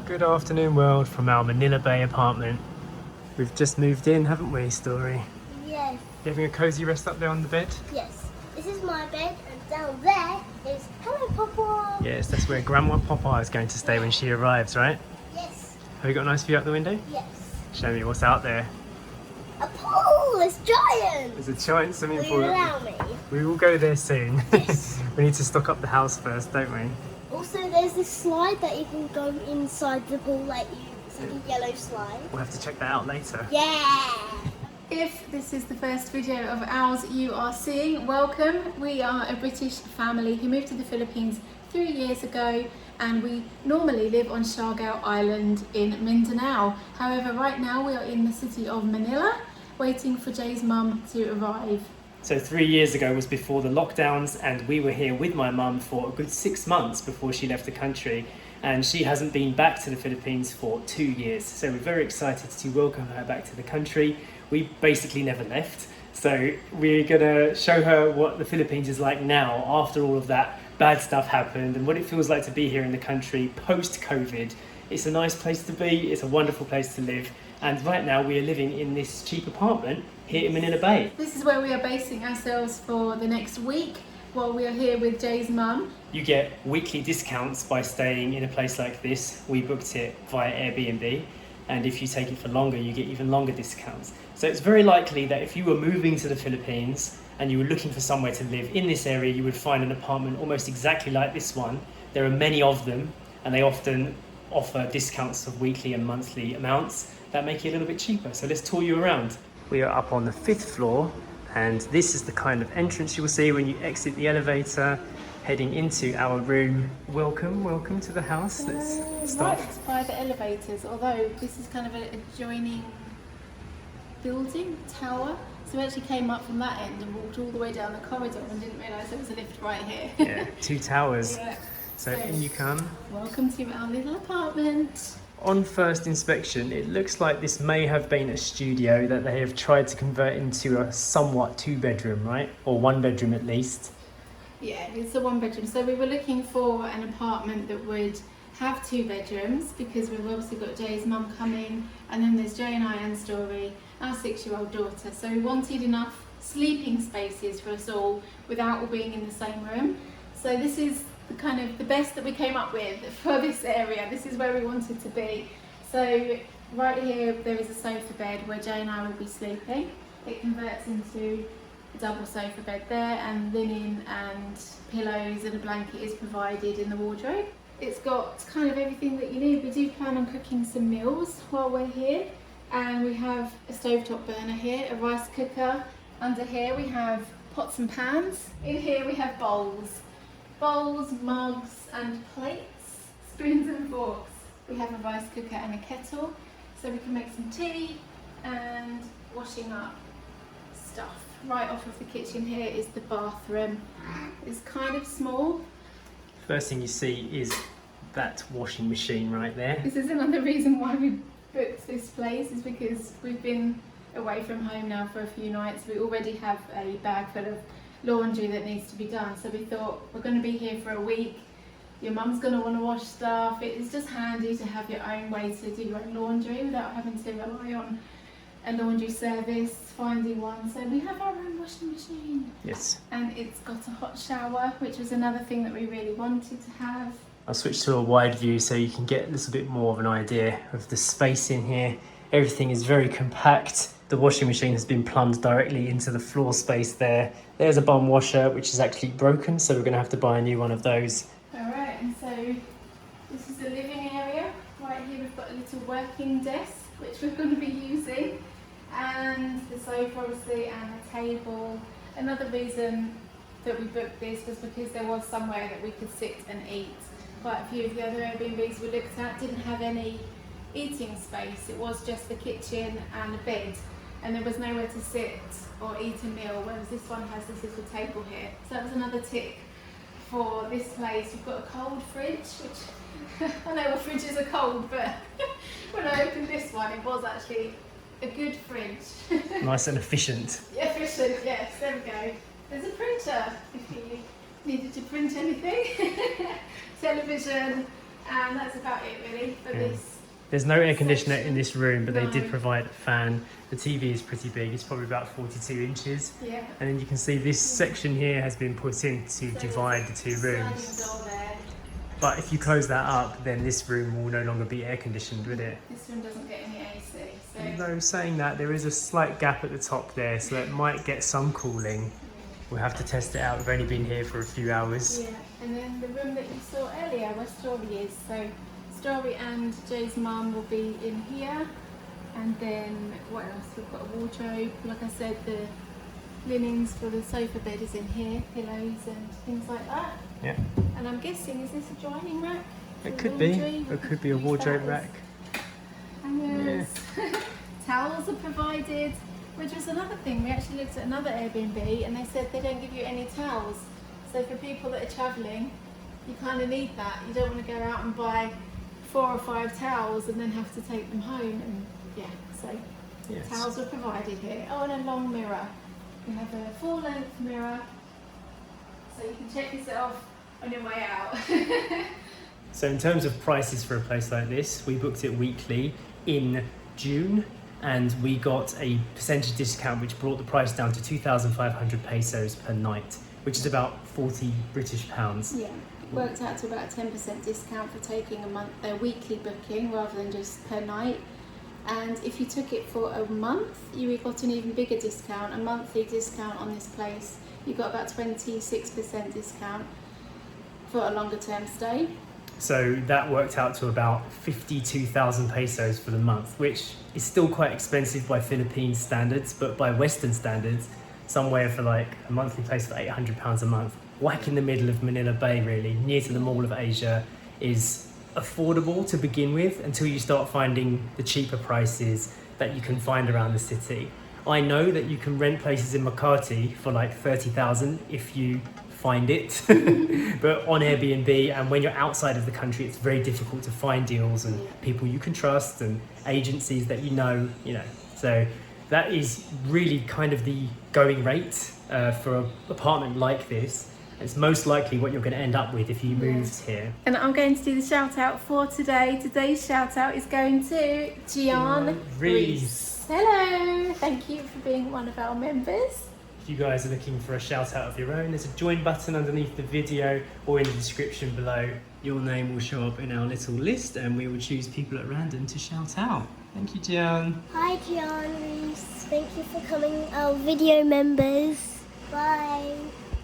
Good afternoon, world, from our Manila Bay apartment. We've just moved in, haven't we, Story? Yes. You having a cosy rest up there on the bed? Yes. This is my bed, and down there is Hello Papa. Yes, that's where Grandma Papa is going to stay when she arrives, right? Yes. Have you got a nice view out the window? Yes. Show me what's out there. A pool. It's giant. There's a giant swimming Will pool. you allow me? We will go there soon. Yes. We need to stock up the house first, don't we? Also, there's this slide that you can go inside the pool, it's like a yellow slide. We'll have to check that out later. Yeah. If this is the first video of ours you are seeing, welcome. We are a British family who moved to the Philippines 3 years ago, and we normally live on Siargao Island in Mindanao. However, right now we are in the city of Manila, waiting for Jay's mum to arrive. So 3 years ago was before the lockdowns, and we were here with my mum for a good 6 months before she left the country, and she hasn't been back to the Philippines for 2 years. So we're very excited to welcome her back to the country. We basically never left, so we're gonna show her what the Philippines is like now after all of that bad stuff happened, and what it feels like to be here in the country post-COVID. It's a nice place to be, it's a wonderful place to live, and right now we are living in this cheap apartment here in Manila Bay. This is where we are basing ourselves for the next week while we are here with Jay's mum. You get weekly discounts by staying in a place like this. We booked it via Airbnb, and if you take it for longer, you get even longer discounts. So it's very likely that if you were moving to the Philippines and you were looking for somewhere to live in this area, you would find an apartment almost exactly like this one. There are many of them, and they often offer discounts of weekly and monthly amounts that make it a little bit cheaper. So let's tour you around. We are up on the 5th floor, and this is the kind of entrance you will see when you exit the elevator, heading into our room. Welcome to the house. Let's start. Right by the elevators, although this is kind of an adjoining building, tower. So we actually came up from that end and walked all the way down the corridor and didn't realise there was a lift right here. Yeah, 2 towers. Yeah. So in you come. Welcome to our little apartment. On first inspection, it looks like this may have been a studio that they have tried to convert into a somewhat 2-bedroom, right? Or 1 bedroom at least. Yeah, it's a 1 bedroom. So we were looking for an apartment that would have 2 bedrooms, because we've obviously got Jay's mum coming, and then there's Jay and I and Story, our 6-year-old daughter. So we wanted enough sleeping spaces for us all without all being in the same room. So this is the best that we came up with for this area. This is where we wanted to be. So right here there is a sofa bed where Jay and I will be sleeping. It converts into a double sofa bed there, and linen and pillows and a blanket is provided in the wardrobe. It's got kind of everything that you need. We do plan on cooking some meals while we're here, and we have a stovetop burner here, a rice cooker. Under here we have pots and pans. In here we have bowls, mugs and plates, spoons and forks. We have a rice cooker and a kettle, so we can make some tea and washing up stuff. Right off of the kitchen here is the bathroom. It's kind of small. First thing you see is that washing machine right there. This is another reason why we booked this place, is because we've been away from home now for a few nights. We already have a bag full of laundry that needs to be done, so we thought, we're going to be here for a week, your mum's going to want to wash stuff. It's just handy to have your own way to do your own laundry without having to rely on a laundry service, finding one. So we have our own washing machine. Yes. And it's got a hot shower, which was another thing that we really wanted to have. I'll switch to a wide view so you can get a little bit more of an idea of the space in here. Everything is very compact. The washing machine has been plumbed directly into the floor space there. There's a bum washer, which is actually broken, so we're going to have to buy a new one of those. Alright, and so this is the living area. Right here we've got a little working desk, which we're going to be using, and the sofa obviously, and a table. Another reason that we booked this was because there was somewhere that we could sit and eat. Quite a few of the other Airbnbs we looked at didn't have any eating space. It was just the kitchen and a bed, and there was nowhere to sit or eat a meal, whereas this one has this little table here. So that was another tick for this place. We've got a cold fridge, which I know all fridges are cold, but when I opened this one, it was actually a good fridge. Nice and efficient. Efficient, yes, there we go. There's a printer if you needed to print anything. Television, And that's about it really for this. There's no air conditioner in this room, but they No. did provide a fan. The TV is pretty big, it's probably about 42 inches. Yeah. And then you can see this section here has been put in to divide the two rooms. Sliding door there. But if you close that up, then this room will no longer be air conditioned, will it? This room doesn't get any AC. So Although saying that, there is a slight gap at the top there, so it might get some cooling. We'll have to test it out. We've only been here for a few hours. yeah. And then the room that you saw earlier where Story is. So Story and Jay's mum will be in here. And then what else? We've got a wardrobe. Like I said, the linens for the sofa bed is in here, pillows and things like that. Yeah. And I'm guessing, is this a drying rack? It for could be. laundry? It could be a wardrobe rack. Hangers. Towels are provided, which was another thing. We actually looked at another Airbnb and they said they don't give you any towels. So for people that are travelling, you kind of need that. You don't want to go out and buy 4 or 5 towels and then have to take them home. And yeah, so Yes. towels are provided here. Oh, and a long mirror. We have a full-length mirror, so you can check yourself on your way out. So in terms of prices for a place like this, we booked it weekly in June and we got a percentage discount which brought the price down to 2,500 pesos per night, which is about 40 British pounds. Yeah, worked out to about a 10% discount for taking a weekly booking rather than just per night. And if you took it for a month, you got an even bigger discount, a monthly discount on this place. You got about 26% discount for a longer term stay. So that worked out to about 52,000 pesos for the month, which is still quite expensive by Philippine standards, but by Western standards, somewhere for like a monthly place for £800 a month, whack in the middle of Manila Bay really, near to the Mall of Asia, is affordable to begin with until you start finding the cheaper prices that you can find around the city. I know that you can rent places in Makati for like 30,000 if you find it, but on Airbnb and when you're outside of the country, it's very difficult to find deals and people you can trust and agencies that you know. So that is really kind of the going rate for an apartment like this. It's most likely what you're going to end up with if you moved here. And I'm going to do the shout out for today. Today's shout out is going to Gian Reese. Hello, thank you for being one of our members. If you guys are looking for a shout out of your own, there's a join button underneath the video or in the description below. Your name will show up in our little list and we will choose people at random to shout out. Thank you, Gian. Hi, Gian. Thank you for coming, our video members. Bye.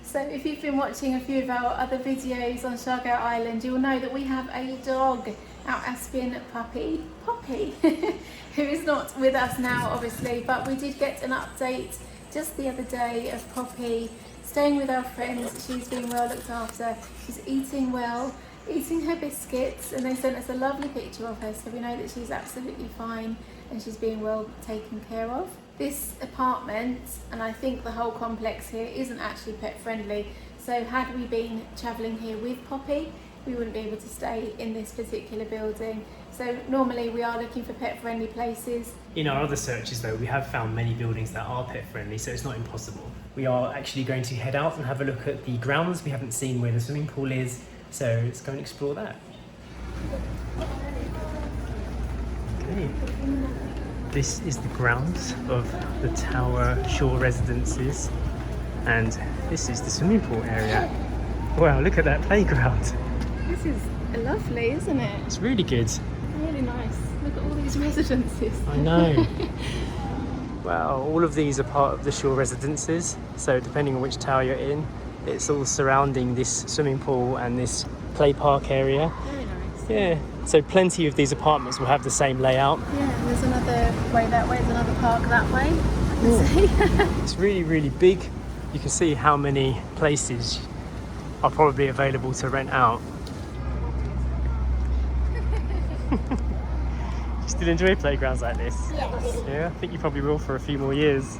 So if you've been watching a few of our other videos on Siargao Island, you'll know that we have a dog, our Aspian puppy, Poppy, who is not with us now obviously, but we did get an update just the other day of Poppy staying with our friends. She's being well looked after, she's eating well, eating her biscuits, and they sent us a lovely picture of her, so we know that she's absolutely fine and she's being well taken care of. This apartment, and I think the whole complex here, isn't actually pet friendly, so had we been travelling here with Poppy, we wouldn't be able to stay in this particular building. So normally we are looking for pet friendly places. In our other searches though, we have found many buildings that are pet friendly, so it's not impossible. We are actually going to head out and have a look at the grounds. We haven't seen where the swimming pool is, so let's go and explore that. Okay. This is the grounds of the Tower Shore Residences, and this is the swimming pool area. Wow, look at that playground. This is lovely, isn't it? It's really good. Really nice. Look at all these residences. I know. Wow, all of these are part of the Shore Residences, so depending on which tower you're in, it's all surrounding this swimming pool and this play park area. Very nice. Yeah, so plenty of these apartments will have the same layout. Yeah, and there's another way that way, there's another park that way. I can see. It's really, really big. You can see how many places are probably available to rent out. You still enjoy playgrounds like this? Yes. Yeah, I think you probably will for a few more years.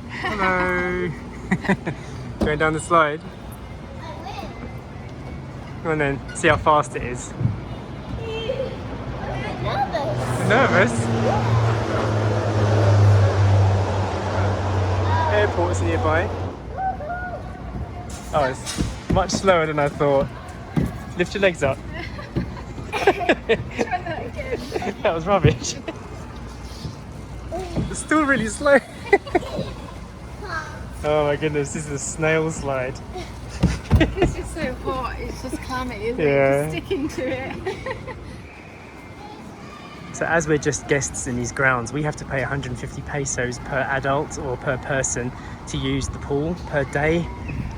Hello! Going down the slide? Come on then, see how fast it is. I'm nervous. Nervous? Airport's nearby. Oh, it's Much slower than I thought. Lift your legs up. Try that again. That was rubbish. It's still really slow. Oh my goodness, this is a snail slide. It's just so hot, it's just clammy, isn't Yeah. it? Just sticking to it. So as we're just guests in these grounds, we have to pay 150 pesos per adult or per person to use the pool per day.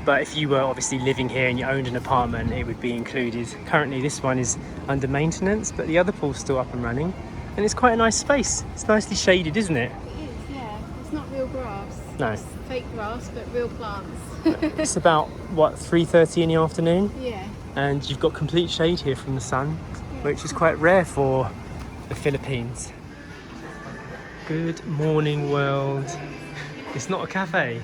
But if you were obviously living here and you owned an apartment, it would be included. Currently this one is under maintenance, but the other pool's still up and running. And it's quite a nice space. It's nicely shaded, isn't it? It is, yeah. It's not real grass. No. It's fake grass, but real plants. It's about, what, 3:30 in the afternoon? Yeah. And you've got complete shade here from the sun, which is quite rare for the Philippines. Good morning, world. It's not a cafe.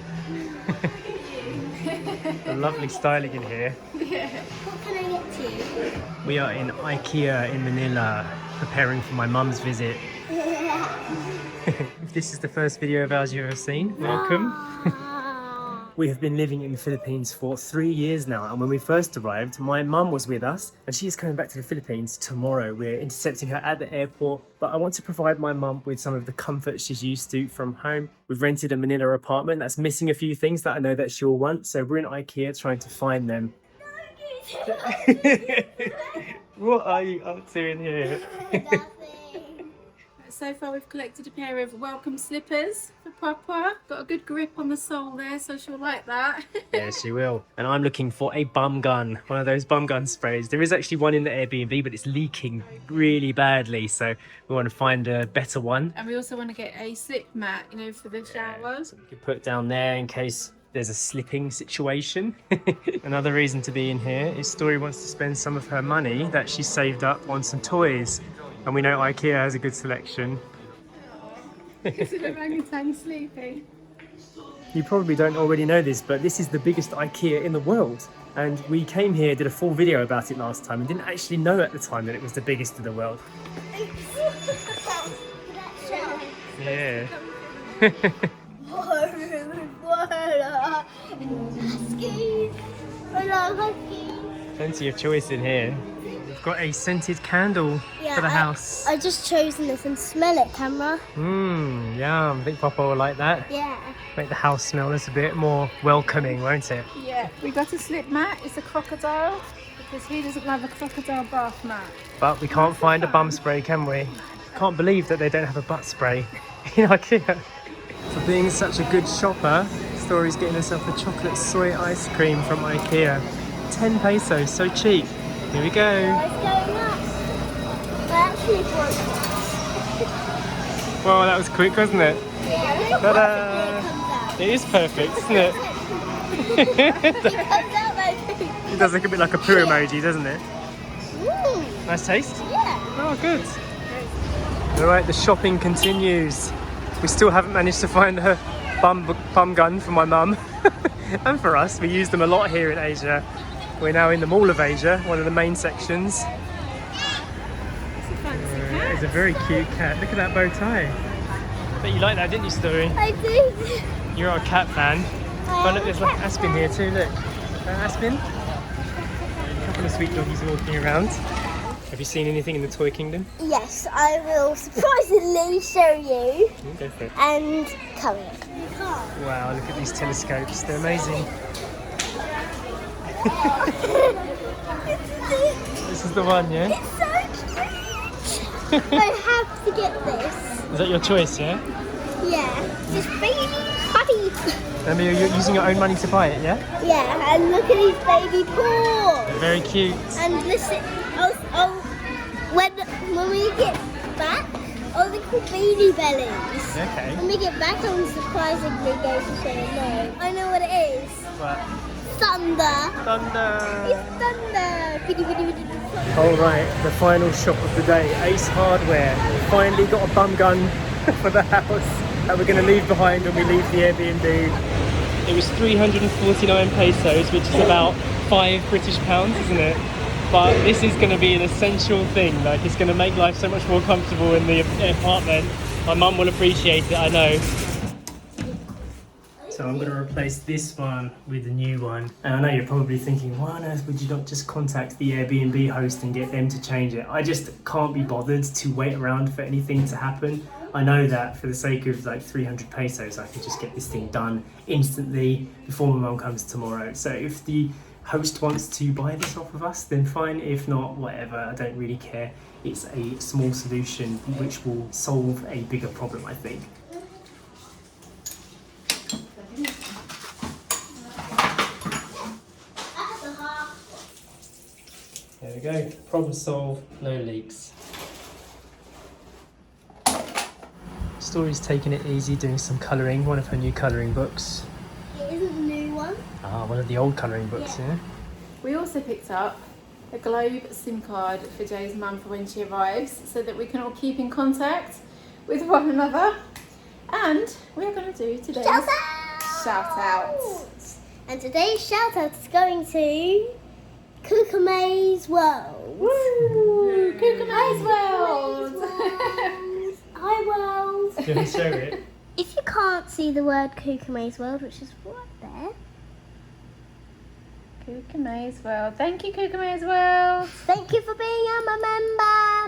A lovely styling in here. Yeah. What can I get to? We are in Ikea in Manila, preparing for my mum's visit. If this is the first video of ours you've ever seen, welcome. We have been living in the Philippines for 3 years now, and when we first arrived, my mum was with us, and she is coming back to the Philippines tomorrow. We're intercepting her at the airport, but I want to provide my mum with some of the comfort she's used to from home. We've rented a Manila apartment that's missing a few things that I know that she'll want, so we're in Ikea trying to find them. What are you up to in here? Nothing. So far we've collected a pair of welcome slippers for Phwah. Got a good grip on the sole there, so she'll like that. Yeah, she will. And I'm looking for a bum gun, one of those bum gun sprays. There is actually one in the Airbnb, but it's leaking really badly, so we want to find a better one. And we also want to get a slip mat, you know, for the shower. So we could put it down there in case there's a slipping situation. Another reason to be in here is Story wants to spend some of her money that she saved up on some toys. And we know Ikea has a good selection. Is an orangutan sleeping? You probably don't already know this, but this is the biggest Ikea in the world. And we came here, did a full video about it last time, and didn't actually know at the time that it was the biggest in the world. Yeah. Plenty of choice in here. We've got a scented candle for the house. I just chosen this and smell it, camera. Mmm, yum. I think Papa will like that. Yeah. Make the house smell a little bit more welcoming, won't it? Yeah. We got a slip mat. It's a crocodile because he doesn't love a crocodile bath mat. But we can't find a bum spray, can we? Can't believe that they don't have a butt spray in Ikea. For being such a good shopper, Story's getting herself a chocolate soy ice cream from Ikea. 10 pesos, so cheap. Here we go. What's going on? I actually broke Well, that was quick, wasn't it? Yeah. Ta-da! It is perfect, isn't it? It comes out like It does look a bit like a poo emoji, doesn't it? Ooh, Nice taste? yeah. Oh, good. Alright, the shopping continues. We still haven't managed to find a bum gun for my mum. And for us, we use them a lot here in Asia. We're now in the Mall of Asia, one of the main sections. It's a fancy cat. It's a very cute cat. Look at that bow tie. I bet you like that, didn't you, Story? I did. You're a cat fan. Oh, look, there's like Aspen here too, look. Aspen? A couple of sweet doggies walking around. Have you seen anything in the Toy Kingdom? Yes, I will surprisingly show you Go for it. and come here. Wow, look at these telescopes. They're amazing. This is the one, yeah? It's so cute. I have to get this. Is that your choice, yeah? Yeah, this baby puppy. Remember, you're using your own money to buy it, yeah? Yeah, and look at his baby paw. They're very cute. And listen, when we get back, they're called baby bellies. Okay. When we get back, I'm surprisingly going to say no. I know what it is. What? Thunder. Thunder! It's thunder. Biddy, biddy, biddy, biddy. Alright, the final shop of the day, Ace Hardware. Finally got a bum gun for the house that we're going to leave behind when we leave the Airbnb. It was 349 pesos, which is about 5 British pounds, isn't it? But this is going to be an essential thing. Like, it's going to make life so much more comfortable in the apartment. My mum will appreciate it, I know. So So I'm going to replace this one with a new one. And I know you're probably thinking, why on earth would you not just contact the Airbnb host and get them to change it? I just can't be bothered to wait around for anything to happen. I know that for the sake of like 300 pesos, I could just get this thing done instantly before my mum comes tomorrow. So if the host wants to buy this off of us, then fine. If not, whatever, I don't really care. It's a small solution which will solve a bigger problem, I think. There we go, problem solved, no leaks. Story's taking it easy, doing some colouring, one of her new colouring books. It isn't a new one. Ah, one of the old colouring books, yeah. We also picked up a Globe SIM card for Jay's mum for when she arrives, so that we can all keep in contact with one another. And we're going to do today's shout out. And today's shout out is going to Kukume's World. Woo! Kukume's World! Hi World! Do you want to show it? If you can't see the word Kukume's World, which is right there. Kukume's World. Thank you, Kukume's World. Thank you for being a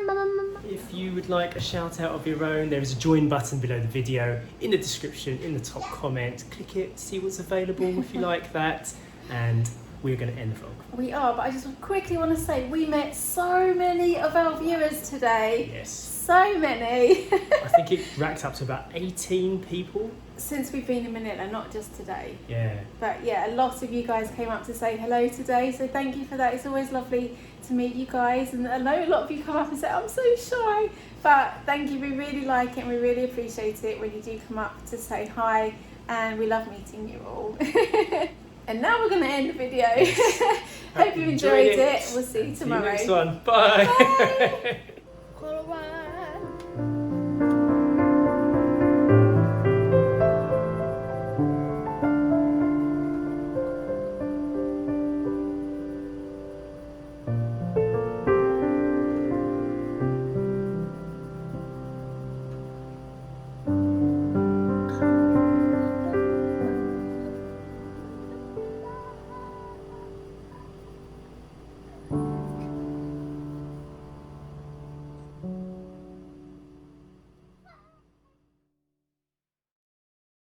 member. If you would like a shout out of your own, there is a join button below the video, in the description, in the top comment. Click it, see what's available if you like that, and we're going to end the vlog. We are, but I just quickly want to say we met so many of our viewers today. Yes. So many. I think it racked up to about 18 people. Since we've been in Manila, not just today. Yeah. But yeah, a lot of you guys came up to say hello today, so thank you for that. It's always lovely to meet you guys, and I know a lot of you come up and say, I'm so shy, but thank you, we really like it and we really appreciate it when you do come up to say hi, and we love meeting you all. And now we're going to end the video. Hope you enjoyed it. We'll see you tomorrow. See you next one. Bye. Bye.